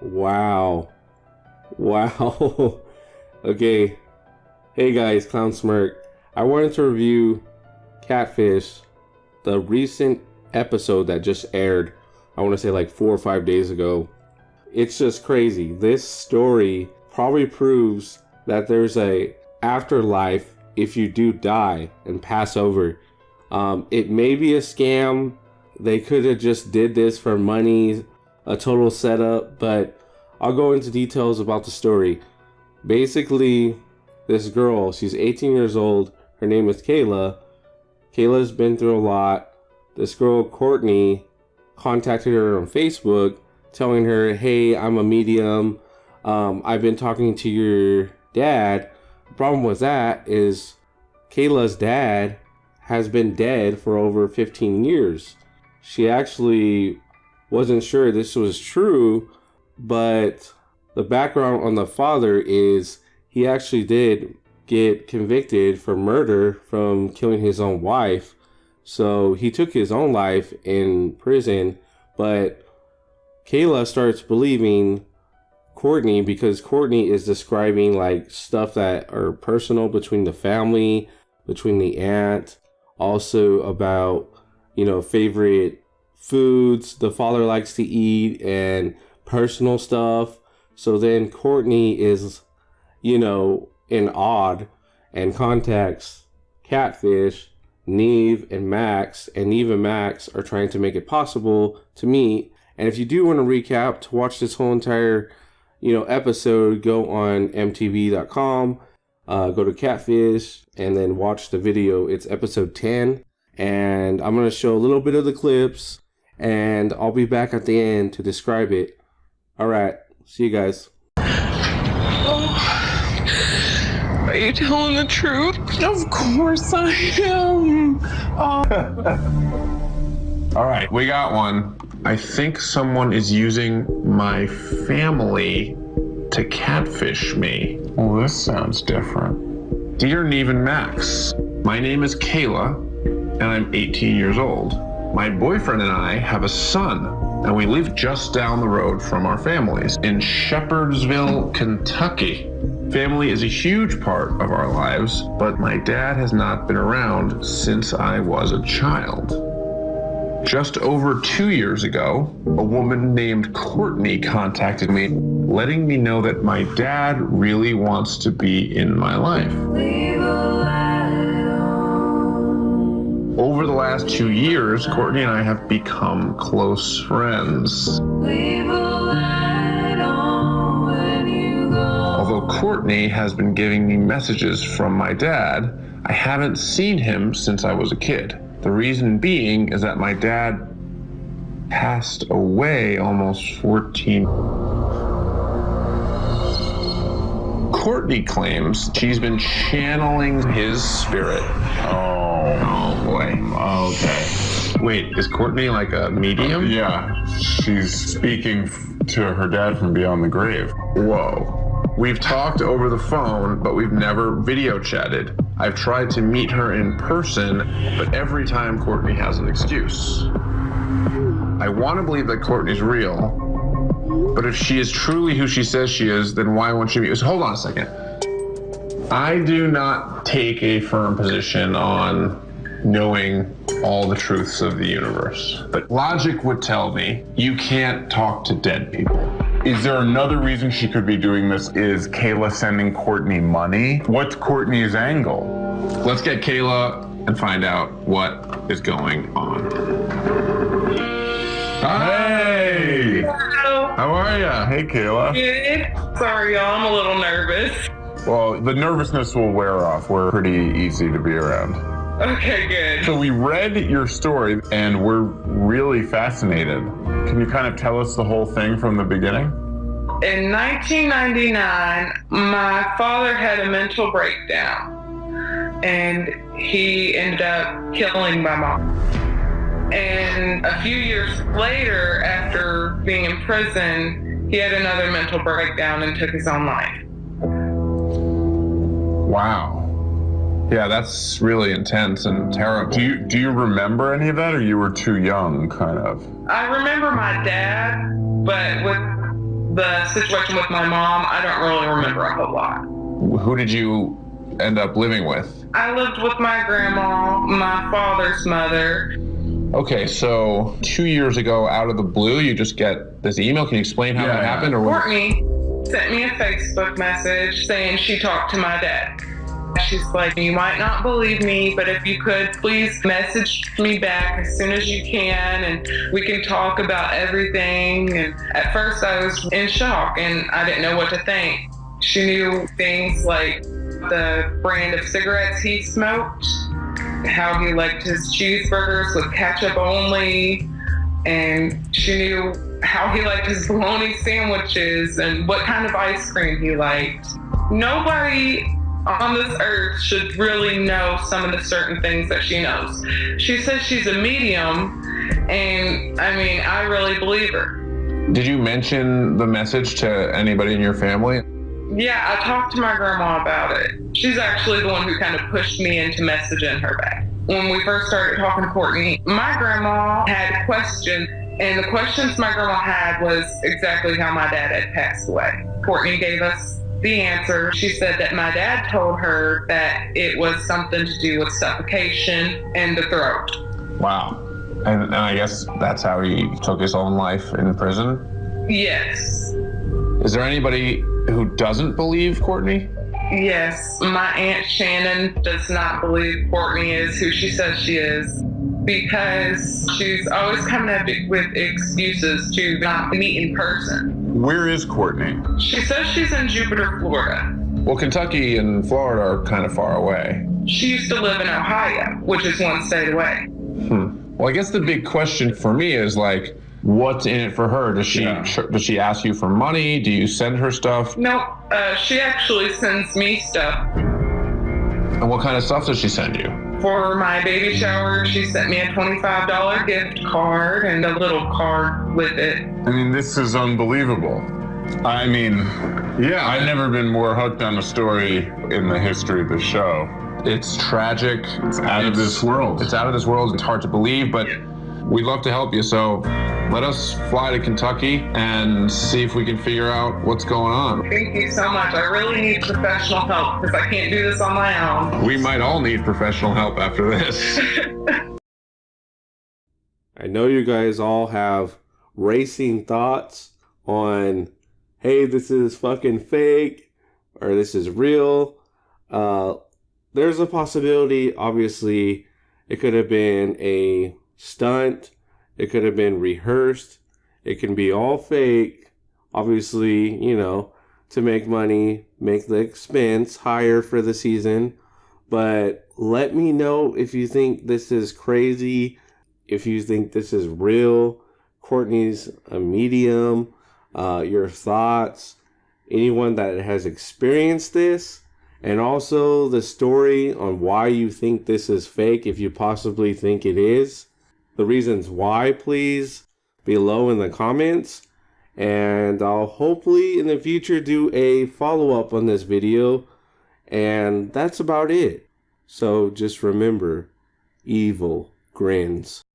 Wow. Wow. Okay. Hey guys, Clown Smirk. I wanted to review Catfish, the recent episode that just aired. I want to say like 4 or 5 days ago. It's just crazy. This story probably proves that there's a afterlife if you do die and pass over. It may be a scam. They could have just did this for money, a total setup, but I'll go into details about the story. Basically, this girl, she's 18 years old. Her name is Kayla. Kayla's been through a lot. This girl, Courtney, contacted her on Facebook telling her, hey, I'm a medium. I've been talking to your dad. The problem with that is Kayla's dad has been dead for over 15 years. She actually wasn't sure this was true, but the background on the father is he actually did get convicted for murder from killing his own wife. So he took his own life in prison, but Kayla starts believing Courtney because Courtney is describing like stuff that are personal between the family, between the aunt, also about, favorite foods the father likes to eat and personal stuff. So then Courtney is, in awe and contacts Catfish, Neve, and Max. And Neve and Max are trying to make it possible to meet. And if you do want to recap, to watch this whole entire, episode, go on mtv.com, go to Catfish, and then watch the video. It's episode 10. And I'm going to show a little bit of the clips, and I'll be back at the end to describe it. All right. See you guys. Are you telling the truth? Of course I am. All right, we got one. I think someone is using my family to catfish me. Well, this sounds different. Dear Neve and Max, my name is Kayla, and I'm 18 years old. My boyfriend and I have a son, and we live just down the road from our families in Shepherdsville, Kentucky. Family is a huge part of our lives, but my dad has not been around since I was a child. Just over 2 years ago, a woman named Courtney contacted me, letting me know that my dad really wants to be in my life. Over the last 2 years, Courtney and I have become close friends. Although Courtney has been giving me messages from my dad, I haven't seen him since I was a kid. The reason being is that my dad passed away almost 14. Courtney claims she's been channeling his spirit. Oh boy. Okay. Wait, is Courtney like a medium? Yeah, she's speaking to her dad from beyond the grave. Whoa. We've talked over the phone, but we've never video chatted. I've tried to meet her in person, but every time Courtney has an excuse. I want to believe that Courtney's real, but if she is truly who she says she is, then why won't she be? So hold on a second. I do not take a firm position on knowing all the truths of the universe, but logic would tell me you can't talk to dead people. Is there another reason she could be doing this? Is Kayla sending Courtney money? What's Courtney's angle? Let's get Kayla and find out what is going on. Hey! Hello. How are ya? Hey, Kayla. Good. Sorry, y'all. I'm a little nervous. Well, the nervousness will wear off. We're pretty easy to be around. Okay, good. So we read your story, and we're really fascinated. Can you kind of tell us the whole thing from the beginning? In 1999, my father had a mental breakdown, and he ended up killing my mom. And a few years later, after being in prison, he had another mental breakdown and took his own life. Wow. Yeah, that's really intense and terrible. Do you remember any of that, or you were too young, kind of? I remember my dad, but with The situation with my mom, I don't really remember a whole lot. Who did you end up living with? I lived with my grandma, my father's mother. Okay, so 2 years ago, out of the blue, you just get this email. Can you explain how that happened? Or Courtney sent me a Facebook message saying she talked to my dad. She's like, you might not believe me, but if you could, please message me back as soon as you can, and we can talk about everything. And at first I was in shock and I didn't know what to think. She knew things like the brand of cigarettes he smoked, how he liked his cheeseburgers with ketchup only, and she knew how he liked his bologna sandwiches and what kind of ice cream he liked. Nobody on this earth should really know some of the certain things that she knows. She says she's a medium, and I mean, I really believe her. Did you mention the message to anybody in your family? Yeah, I talked to my grandma about it. She's actually the one who kind of pushed me into messaging her back. When we first started talking to Courtney, my grandma had questions, and the questions my grandma had was exactly how my dad had passed away. Courtney gave us the answer. She said that my dad told her that it was something to do with suffocation and the throat. Wow. And I guess that's how he took his own life in prison? Yes. Is there anybody who doesn't believe Courtney? Yes. My Aunt Shannon does not believe Courtney is who she says she is, because she's always coming up with excuses to not meet in person. Where is Courtney? She says she's in Jupiter, Florida. Well, Kentucky and Florida are kind of far away. She used to live in Ohio, which is one state away. Well, I guess the big question for me is like, what's in it for her? Does she ask you for money? Do you send her stuff? Nope. She actually sends me stuff. And what kind of stuff does she send you? For my baby shower, she sent me a $25 gift card and a little card with it. I mean, this is unbelievable. I mean, yeah, I've never been more hooked on a story in the history of the show. It's tragic. It's out of this world. It's out of this world. It's hard to believe, but we'd love to help you. So let us fly to Kentucky and see if we can figure out what's going on. Thank you so much. I really need professional help because I can't do this on my own. We might all need professional help after this. I know you guys all have racing thoughts on, hey, this is fucking fake, or this is real. There's a possibility, obviously, it could have been a stunt. It could have been rehearsed. It can be all fake. Obviously, you know, to make money, make the expense higher for the season. But let me know if you think this is crazy, if you think this is real. Courtney's a medium. Your thoughts. Anyone that has experienced this. And also the story on why you think this is fake, if you possibly think it is. The reasons why, please, below in the comments. And I'll hopefully in the future do a follow-up on this video. And that's about it. So just remember, evil grins.